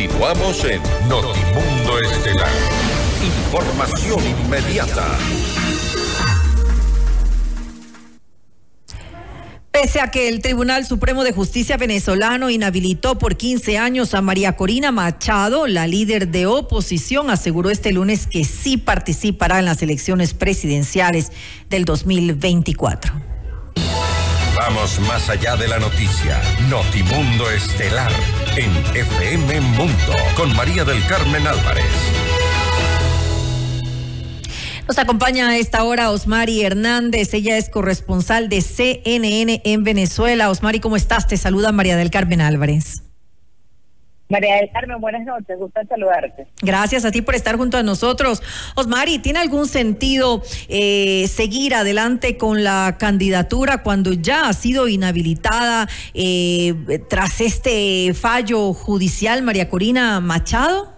Continuamos en Notimundo Estelar. Información inmediata. Pese a que el Tribunal Supremo de Justicia venezolano inhabilitó por 15 años a María Corina Machado, la líder de oposición aseguró este lunes que sí participará en las elecciones presidenciales del 2024. Vamos más allá de la noticia. Notimundo Estelar en FM Mundo con María del Carmen Álvarez. Nos acompaña a esta hora Osmari Hernández, ella es corresponsal de CNN en Venezuela. Osmari, ¿cómo estás? Te saluda María del Carmen Álvarez. María del Carmen, buenas noches, gusto saludarte. Gracias a ti por estar junto a nosotros. Osmari, ¿tiene algún sentido seguir adelante con la candidatura cuando ya ha sido inhabilitada tras este fallo judicial María Corina Machado?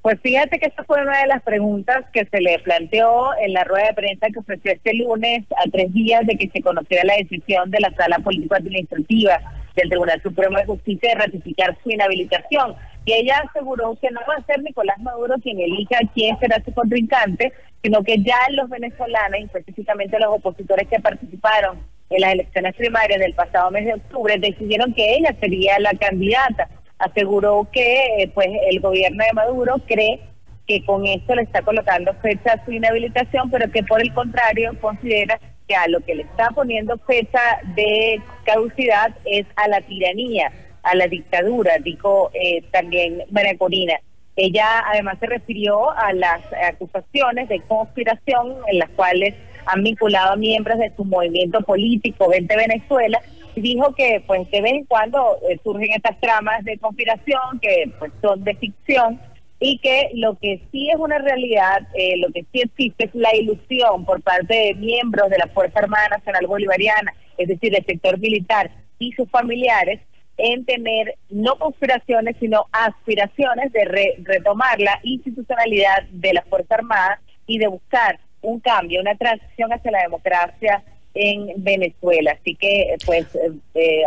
Pues fíjate que esa fue una de las preguntas que se le planteó en la rueda de prensa que ofreció este lunes a 3 días de que se conociera la decisión de la Sala Político-Administrativa del Tribunal Supremo de Justicia de ratificar su inhabilitación. Y ella aseguró que no va a ser Nicolás Maduro quien elija quién será su contrincante, sino que ya los venezolanos, específicamente los opositores que participaron en las elecciones primarias del pasado mes de octubre, decidieron que ella sería la candidata. Aseguró que pues el gobierno de Maduro cree que con esto le está colocando fecha a su inhabilitación, pero que por el contrario considera que a lo que le está poniendo fecha de caducidad es a la tiranía, a la dictadura, dijo también María Corina. Ella además se refirió a las acusaciones de conspiración en las cuales han vinculado a miembros de su movimiento político Vente Venezuela, y dijo que pues de vez en cuando surgen estas tramas de conspiración que pues son de ficción, y que lo que sí es una realidad, lo que sí existe es la ilusión por parte de miembros de la Fuerza Armada Nacional Bolivariana, es decir, del sector militar y sus familiares, en tener no conspiraciones sino aspiraciones de retomar la institucionalidad de la Fuerza Armada y de buscar un cambio, una transición hacia la democracia en Venezuela. Así que pues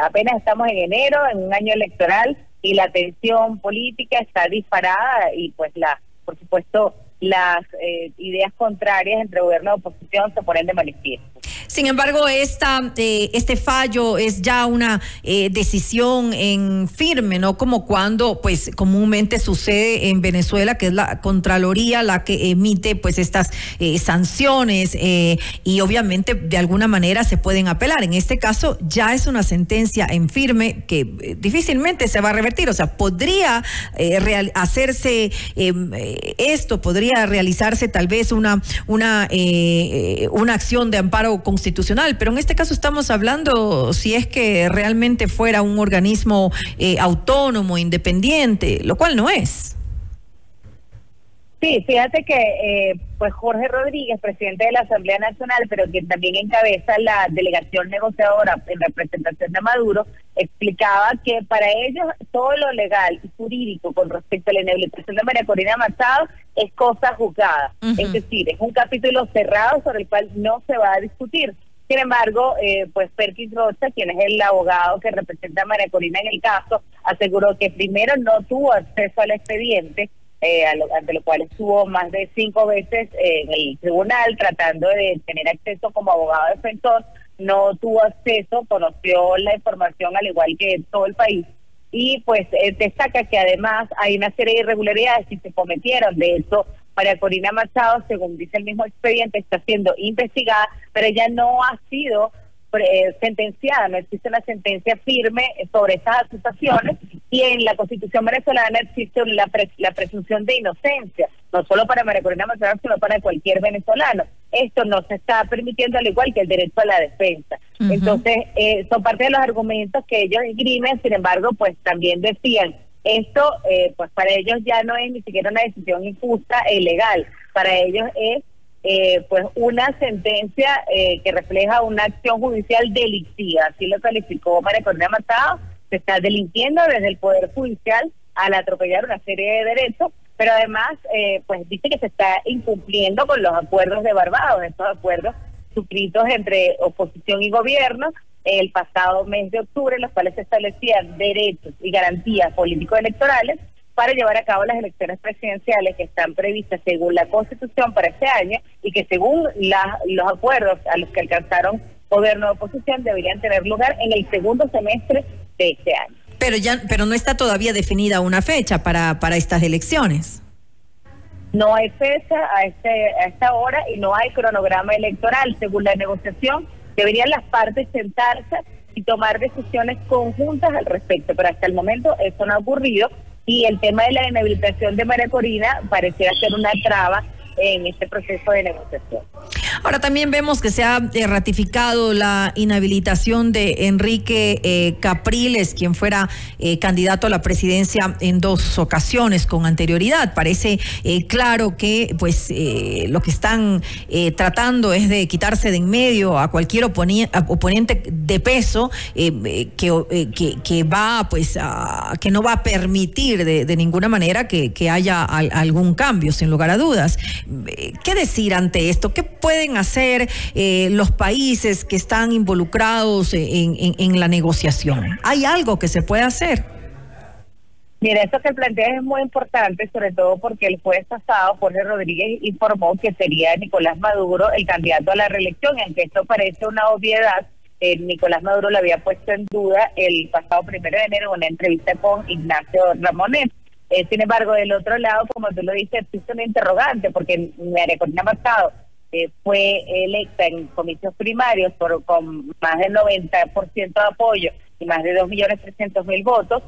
apenas estamos en enero, en un año electoral, y la tensión política está disparada y pues por supuesto las ideas contrarias entre gobierno y oposición se ponen de manifiesto. Sin embargo, este fallo es ya una decisión en firme, ¿no? Como cuando, pues, comúnmente sucede en Venezuela, que es la Contraloría la que emite, pues, estas sanciones y obviamente de alguna manera se pueden apelar. En este caso ya es una sentencia en firme que difícilmente se va a revertir. O sea, podría hacerse esto, podría realizarse tal vez una acción de amparo constitucional, pero en este caso estamos hablando si es que realmente fuera un organismo autónomo, independiente, lo cual no es. Sí, fíjate que pues Jorge Rodríguez, presidente de la Asamblea Nacional, pero quien también encabeza la delegación negociadora en representación de Maduro, explicaba que para ellos todo lo legal y jurídico con respecto a la inhabilitación de María Corina Machado es cosa juzgada. Es decir, es un capítulo cerrado sobre el cual no se va a discutir. Sin embargo, pues Perkins Rocha, quien es el abogado que representa a María Corina en el caso, aseguró que primero no tuvo acceso al expediente, ante lo cual estuvo más de 5 veces en el tribunal tratando de tener acceso como abogado defensor, no tuvo acceso, conoció la información al igual que todo el país, y pues destaca que además hay una serie de irregularidades que se cometieron. De hecho, María Corina Machado, según dice el mismo expediente, está siendo investigada, pero ella no ha sido sentenciada, no existe una sentencia firme sobre estas acusaciones, y en la Constitución venezolana existe la presunción de inocencia, no solo para María Corina Machado, sino para cualquier venezolano. Esto no se está permitiendo, al igual que el derecho a la defensa. Entonces, son parte de los argumentos que ellos esgrimen. Sin embargo, pues también decían, esto pues para ellos ya no es ni siquiera una decisión injusta e ilegal, para ellos es pues una sentencia que refleja una acción judicial delictiva, así lo calificó María Corina Machado. Se está delinquiendo desde el Poder Judicial al atropellar una serie de derechos, pero además pues dice que se está incumpliendo con los acuerdos de Barbados, estos acuerdos suscritos entre oposición y gobierno, el pasado mes de octubre, en los cuales se establecían derechos y garantías político-electorales para llevar a cabo las elecciones presidenciales que están previstas según la Constitución para este año y que según los acuerdos a los que alcanzaron gobierno de oposición deberían tener lugar en el segundo semestre de este año. Pero no está todavía definida una fecha para estas elecciones. No hay fecha a esta hora y no hay cronograma electoral. Según la negociación, deberían las partes sentarse y tomar decisiones conjuntas al respecto, pero hasta el momento eso no ha ocurrido y el tema de la inhabilitación de María Corina pareciera ser una traba en este proceso de negociación. Ahora también vemos que se ha ratificado la inhabilitación de Enrique Capriles, quien fuera candidato a la presidencia en 2 ocasiones con anterioridad. Parece claro que pues lo que están tratando es de quitarse de en medio a cualquier oponente de peso que va pues que no va a permitir de ninguna manera que haya algún cambio, sin lugar a dudas. ¿Qué decir ante esto? ¿Qué pueden hacer los países que están involucrados en la negociación? ¿Hay algo que se puede hacer? Mira, esto que planteas es muy importante, sobre todo porque el jueves pasado Jorge Rodríguez informó que sería Nicolás Maduro el candidato a la reelección, y aunque esto parece una obviedad, Nicolás Maduro lo había puesto en duda el pasado 1 de enero en una entrevista con Ignacio Ramonet. Sin embargo, del otro lado, como tú lo dices, existe una interrogante, porque María Corina Machado fue electa en comicios primarios con más del 90% de apoyo y más de 2.300.000 votos,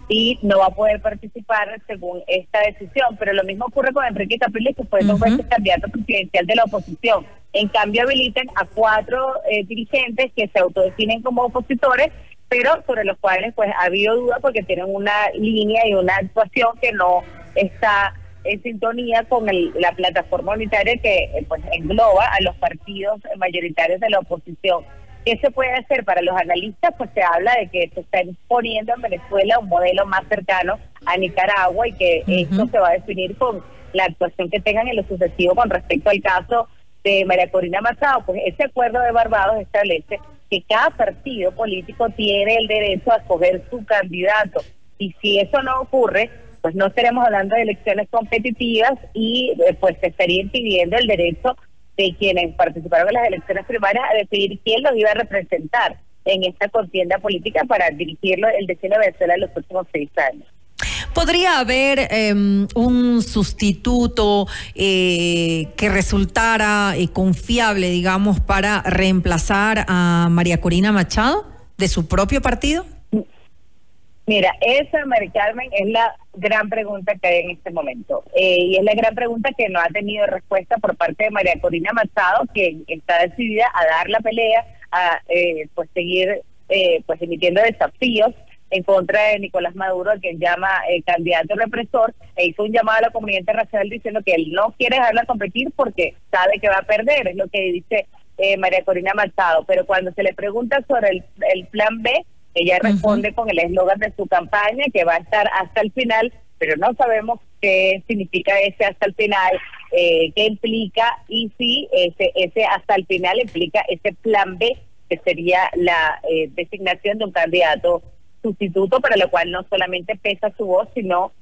y no va a poder participar según esta decisión. Pero lo mismo ocurre con Enrique Capriles, que fue 2 veces candidato presidencial de la oposición. En cambio, habilitan a 4 dirigentes que se autodefinen como opositores, pero sobre los cuales pues ha habido duda porque tienen una línea y una actuación que no está en sintonía con la plataforma unitaria que pues engloba a los partidos mayoritarios de la oposición. ¿Qué se puede hacer? Para los analistas pues se habla de que se está imponiendo en Venezuela un modelo más cercano a Nicaragua y que esto se va a definir con la actuación que tengan en lo sucesivo con respecto al caso de María Corina Machado. Pues ese acuerdo de Barbados establece que cada partido político tiene el derecho a escoger su candidato, y si eso no ocurre, pues no estaremos hablando de elecciones competitivas y pues se estaría impidiendo el derecho de quienes participaron en las elecciones primarias a decidir quién los iba a representar en esta contienda política para dirigirlo el destino de Venezuela en los próximos 6 años. ¿Podría haber un sustituto que resultara confiable, digamos, para reemplazar a María Corina Machado de su propio partido? Mira, esa, Mari Carmen, es la gran pregunta que hay en este momento. Y es la gran pregunta que no ha tenido respuesta por parte de María Corina Machado, que está decidida a dar la pelea, a pues seguir pues emitiendo desafíos en contra de Nicolás Maduro, a quien llama candidato represor, e hizo un llamado a la comunidad internacional diciendo que él no quiere dejarla competir porque sabe que va a perder, es lo que dice María Corina Machado. Pero cuando se le pregunta sobre el plan B, ella responde con el eslogan de su campaña, que va a estar hasta el final, pero no sabemos qué significa ese hasta el final, qué implica, y si ese hasta el final implica ese plan B, que sería la designación de un candidato sustituto, para lo cual no solamente pesa su voz, sino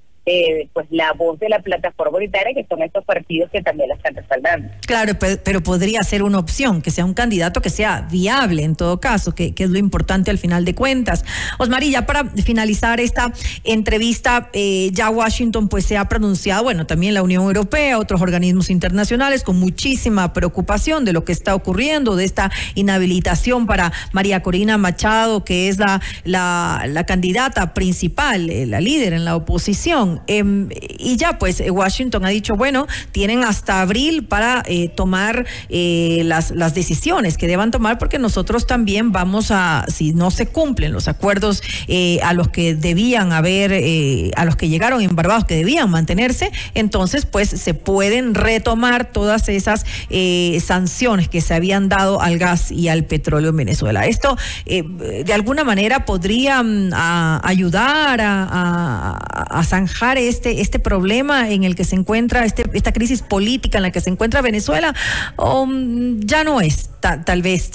pues la voz de la plataforma unitaria, que son estos partidos que también la están respaldando. Claro, pero podría ser una opción, que sea un candidato que sea viable en todo caso, que es lo importante al final de cuentas. Osmary, ya para finalizar esta entrevista, ya Washington pues se ha pronunciado, bueno, también la Unión Europea, otros organismos internacionales, con muchísima preocupación de lo que está ocurriendo, de esta inhabilitación para María Corina Machado, que es la candidata principal, la líder en la oposición. Y ya pues Washington ha dicho, bueno, tienen hasta abril para tomar las decisiones que deban tomar, porque nosotros también vamos a, si no se cumplen los acuerdos a los que debían haber, a los que llegaron en Barbados, que debían mantenerse, entonces pues se pueden retomar todas esas sanciones que se habían dado al gas y al petróleo en Venezuela. Esto de alguna manera podría ayudar a zanjar atajar este problema en el que se encuentra, esta crisis política en la que se encuentra Venezuela, o ya no es tal vez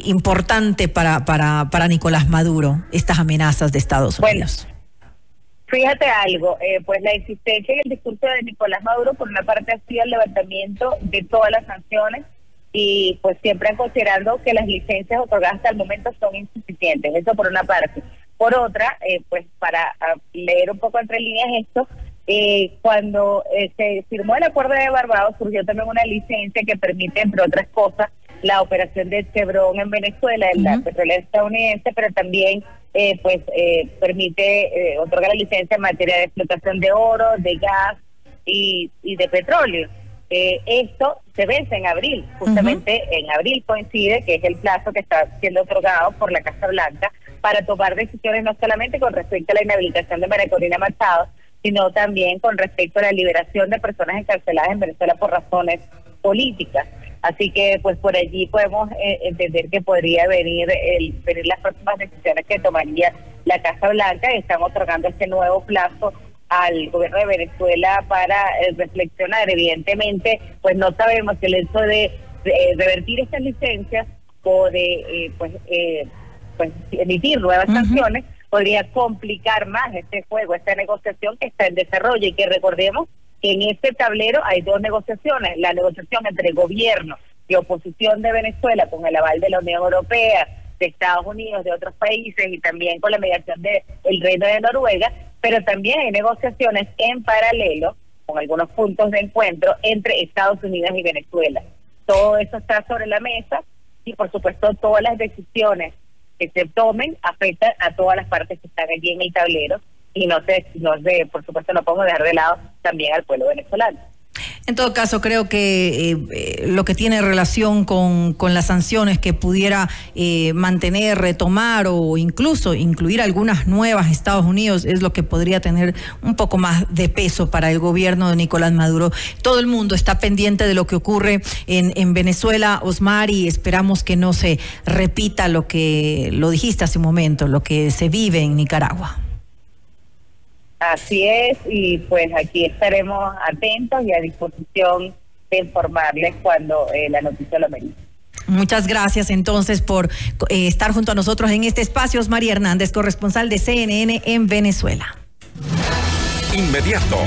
importante para Nicolás Maduro estas amenazas de Estados Unidos? Fíjate algo, pues la existencia en el discurso de Nicolás Maduro, por una parte, ha sido el levantamiento de todas las sanciones y pues siempre han considerado que las licencias otorgadas hasta el momento son insuficientes. Eso por una parte. Por otra, pues para leer un poco entre líneas esto, cuando se firmó el acuerdo de Barbados, surgió también una licencia que permite, entre otras cosas, la operación de Chevron en Venezuela, en la petrolera estadounidense, pero también permite otorgar la licencia en materia de explotación de oro, de gas y de petróleo. Esto se vence en abril, justamente en abril coincide que es el plazo que está siendo otorgado por la Casa Blanca para tomar decisiones no solamente con respecto a la inhabilitación de María Corina Machado, sino también con respecto a la liberación de personas encarceladas en Venezuela por razones políticas. Así que pues por allí podemos entender que podría venir las próximas decisiones que tomaría la Casa Blanca, y están otorgando este nuevo plazo al gobierno de Venezuela para reflexionar. Evidentemente, pues no sabemos si el hecho de revertir estas licencias o de pues emitir nuevas sanciones podría complicar más este juego, esta negociación que está en desarrollo, y que recordemos que en este tablero hay dos negociaciones: la negociación entre el gobierno y oposición de Venezuela con el aval de la Unión Europea, de Estados Unidos, de otros países, y también con la mediación del Reino de Noruega, pero también hay negociaciones en paralelo, con algunos puntos de encuentro, entre Estados Unidos y Venezuela. Todo eso está sobre la mesa, y por supuesto todas las decisiones que se tomen afectan a todas las partes que están allí en el tablero, y por supuesto no podemos dejar de lado también al pueblo venezolano. En todo caso, creo que lo que tiene relación con las sanciones que pudiera mantener, retomar o incluso incluir algunas nuevas Estados Unidos es lo que podría tener un poco más de peso para el gobierno de Nicolás Maduro. Todo el mundo está pendiente de lo que ocurre en Venezuela, Osmar, y esperamos que no se repita lo dijiste hace un momento, lo que se vive en Nicaragua. Así es, y pues aquí estaremos atentos y a disposición de informarles cuando la noticia lo merite. Muchas gracias entonces por estar junto a nosotros en este espacio. Osmari Hernández, corresponsal de CNN en Venezuela. Inmediato.